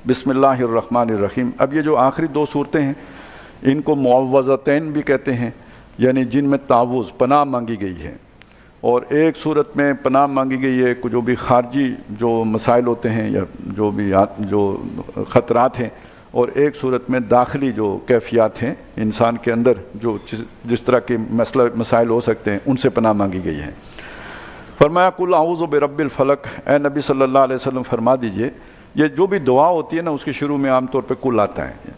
بسم اللہ الرحمن الرحیم۔ اب یہ جو آخری دو صورتیں ہیں ان کو معوذتین بھی کہتے ہیں، یعنی جن میں تعوذ پناہ مانگی گئی ہے، اور ایک صورت میں پناہ مانگی گئی ہے جو بھی خارجی جو مسائل ہوتے ہیں یا جو خطرات ہیں، اور ایک صورت میں داخلی جو کیفیات ہیں انسان کے اندر جو جس طرح کے مسائل ہو سکتے ہیں ان سے پناہ مانگی گئی ہے۔ فرمایا قل اعوذ برب الفلق، اے نبی صلی اللہ علیہ وسلم فرما دیجئے، یہ جو بھی دعا ہوتی ہے نا اس کے شروع میں عام طور پہ قل آتا ہے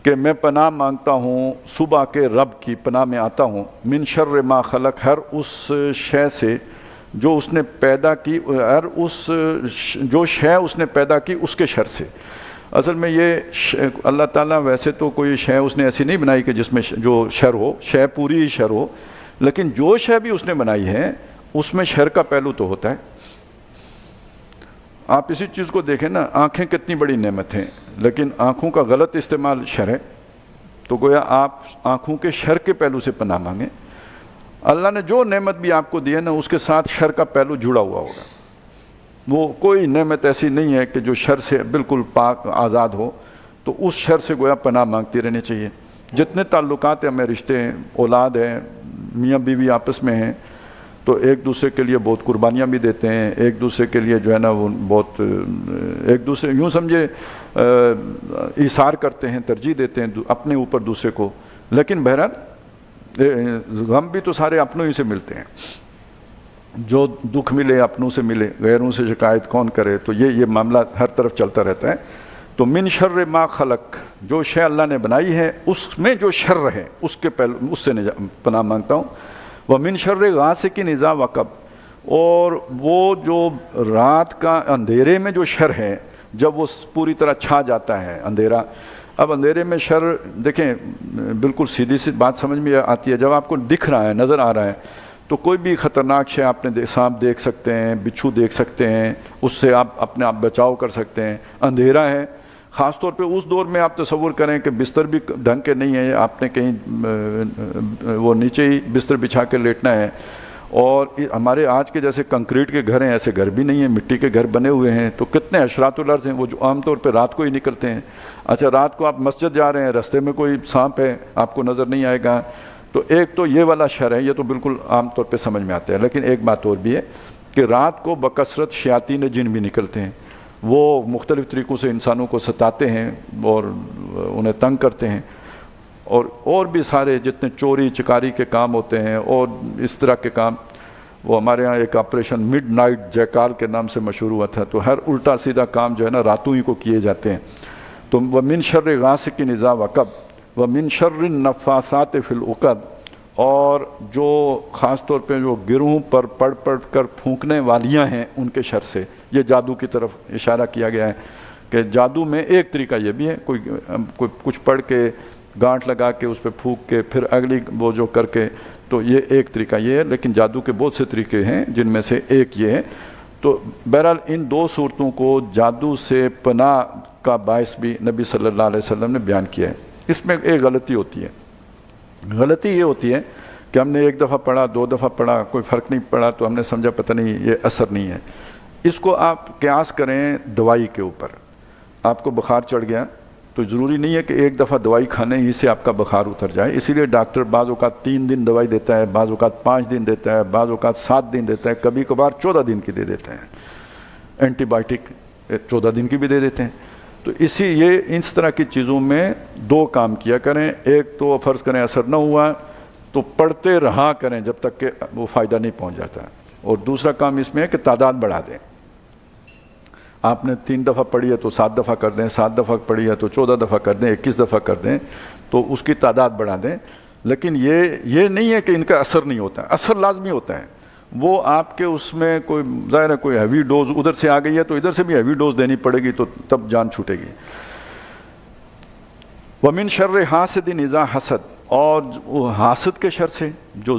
کہ میں پناہ مانگتا ہوں صبح کے رب کی پناہ میں آتا ہوں، من شر ما خلق، ہر اس شے سے جو اس نے پیدا کی، ہر اس جو شے اس نے پیدا کی اس کے شر سے۔ اصل میں یہ اللہ تعالیٰ ویسے تو کوئی شے اس نے ایسی نہیں بنائی کہ جس میں جو شر ہو، شے پوری ہی شر ہو، لیکن جو شے بھی اس نے بنائی ہے اس میں شر کا پہلو تو ہوتا ہے۔ آپ اسی چیز کو دیکھیں نا، آنکھیں کتنی بڑی نعمت ہیں لیکن آنکھوں کا غلط استعمال شر ہے، تو گویا آپ آنکھوں کے شر کے پہلو سے پناہ مانگیں۔ اللہ نے جو نعمت بھی آپ کو دی ہے نا اس کے ساتھ شر کا پہلو جڑا ہوا ہوگا، وہ کوئی نعمت ایسی نہیں ہے کہ جو شر سے بالکل پاک آزاد ہو، تو اس شر سے گویا پناہ مانگتی رہنی چاہیے۔ جتنے تعلقات ہیں ہمیں، رشتے ہیں، اولاد ہیں، میاں بیوی آپس میں ہیں، تو ایک دوسرے کے لیے بہت قربانیاں بھی دیتے ہیں، ایک دوسرے کے لیے جو ہے نا وہ بہت ایک دوسرے یوں سمجھے ایثار کرتے ہیں، ترجیح دیتے ہیں اپنے اوپر دوسرے کو، لیکن بہرحال غم بھی تو سارے اپنوں ہی سے ملتے ہیں، جو دکھ ملے اپنوں سے ملے، غیروں سے شکایت کون کرے، تو یہ معاملہ ہر طرف چلتا رہتا ہے۔ تو من شر ما خلق، جو شے اللہ نے بنائی ہے اس میں جو شر ہے اس کے پہلو اس سے پناہ مانگتا ہوں۔ وَمِن شَرِّ غَاسِقٍ إِذَا وَقَبَ، اور وہ جو رات کا اندھیرے میں جو شر ہے جب وہ پوری طرح چھا جاتا ہے اندھیرا۔ اب اندھیرے میں شر دیکھیں بالکل سیدھی سی بات سمجھ میں آتی ہے، جب آپ کو دکھ رہا ہے، نظر آ رہا ہے، تو کوئی بھی خطرناک شے آپ نے سانپ دیکھ سکتے ہیں، بچھو دیکھ سکتے ہیں، اس سے آپ اپنے آپ بچاؤ کر سکتے ہیں۔ اندھیرا ہے، خاص طور پہ اس دور میں آپ تصور کریں کہ بستر بھی ڈھنگ کے نہیں ہے، آپ نے کہیں وہ نیچے ہی بستر بچھا کے لیٹنا ہے، اور ہمارے آج کے جیسے کنکریٹ کے گھر ہیں ایسے گھر بھی نہیں ہیں، مٹی کے گھر بنے ہوئے ہیں، تو کتنے اشراط الارض ہیں وہ جو عام طور پہ رات کو ہی نکلتے ہیں۔ اچھا رات کو آپ مسجد جا رہے ہیں، رستے میں کوئی سانپ ہے آپ کو نظر نہیں آئے گا، تو ایک تو یہ والا شر ہے، یہ تو بالکل عام طور پہ سمجھ میں آتا ہے۔ لیکن ایک بات اور بھی ہے کہ رات کو بکثرت شیاطین جن بھی نکلتے ہیں، وہ مختلف طریقوں سے انسانوں کو ستاتے ہیں اور انہیں تنگ کرتے ہیں، اور بھی سارے جتنے چوری چکاری کے کام ہوتے ہیں اور اس طرح کے کام، وہ ہمارے ہاں ایک آپریشن مڈ نائٹ جیکال کے نام سے مشہور ہوا تھا، تو ہر الٹا سیدھا کام جو ہے نا راتوں ہی کو کیے جاتے ہیں۔ تو وَمِن شَرِّ غَاسِقٍ إِذَا وَقَبَ وَمِن شَرِّ النَّفَّاثَاتِ فِي الْعُقَدِ، اور جو خاص طور پہ جو گروہوں پر پڑھ کر پھونکنے والیاں ہیں ان کے شر سے۔ یہ جادو کی طرف اشارہ کیا گیا ہے کہ جادو میں ایک طریقہ یہ بھی ہے، کوئی کچھ پڑھ کے گانٹھ لگا کے اس پہ پھونک کے پھر اگلی وہ جو کر کے، تو یہ ایک طریقہ یہ ہے، لیکن جادو کے بہت سے طریقے ہیں جن میں سے ایک یہ ہے۔ تو بہرحال ان دو صورتوں کو جادو سے پناہ کا باعث بھی نبی صلی اللہ علیہ وسلم نے بیان کیا ہے۔ اس میں ایک غلطی ہوتی ہے، غلطی یہ ہوتی ہے کہ ہم نے ایک دفعہ پڑھا، دو دفعہ پڑھا، کوئی فرق نہیں پڑا، تو ہم نے سمجھا پتہ نہیں یہ اثر نہیں ہے۔ اس کو آپ قیاس کریں دوائی کے اوپر۔ آپ کو بخار چڑھ گیا تو ضروری نہیں ہے کہ ایک دفعہ دوائی کھانے ہی سے آپ کا بخار اتر جائے، اسی لیے ڈاکٹر بعض اوقات 3 دن دوائی دیتا ہے، بعض اوقات 5 دن دیتا ہے، بعض اوقات 7 دن دیتا ہے، کبھی کبھار 14 دن کی دے دیتے ہیں، اینٹی بائیوٹک 14 دن کی بھی دے دیتے ہیں۔ تو یہ اس طرح کی چیزوں میں دو کام کیا کریں، ایک تو فرض کریں اثر نہ ہوا تو پڑھتے رہا کریں جب تک کہ وہ فائدہ نہیں پہنچ جاتا، اور دوسرا کام اس میں ہے کہ تعداد بڑھا دیں۔ آپ نے 3 دفعہ پڑھی ہے تو 7 دفعہ کر دیں، 7 دفعہ پڑھی ہے تو 14 دفعہ کر دیں، 21 دفعہ کر دیں، تو اس کی تعداد بڑھا دیں۔ لیکن یہ نہیں ہے کہ ان کا اثر نہیں ہوتا، اثر لازمی ہوتا ہے۔ وہ آپ کے اس میں کوئی ظاہر ہے کوئی ہیوی ڈوز ادھر سے آ گئی ہے تو ادھر سے بھی ہیوی ڈوز دینی پڑے گی، تو تب جان چھوٹے گی۔ وَمِن شَرِّ حَاسِدٍ إِذَا حَسَدَ، اور حاسد کے شر سے، جو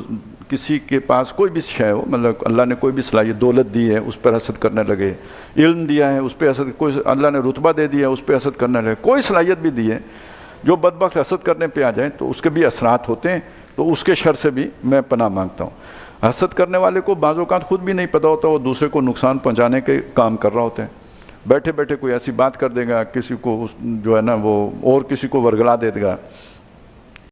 کسی کے پاس کوئی بھی شے ہو، مطلب اللہ نے کوئی بھی صلاحیت دولت دی ہے اس پر حسد کرنے لگے، علم دیا ہے اس پہ حسد، کوئی اللہ نے رتبہ دے دیا ہے اس پہ حسد کرنے لگے، کوئی صلاحیت بھی دی ہے، جو بدبخت حسد کرنے پہ آ جائیں تو اس کے بھی اثرات ہوتے ہیں، تو اس کے شر سے بھی میں پناہ مانگتا ہوں۔ حسد کرنے والے کو بعض اوقات خود بھی نہیں پتہ ہوتا وہ دوسرے کو نقصان پہنچانے کے کام کر رہا ہوتا ہے، بیٹھے بیٹھے کوئی ایسی بات کر دے گا، کسی کو جو ہے نا وہ اور کسی کو ورگلا دے گا،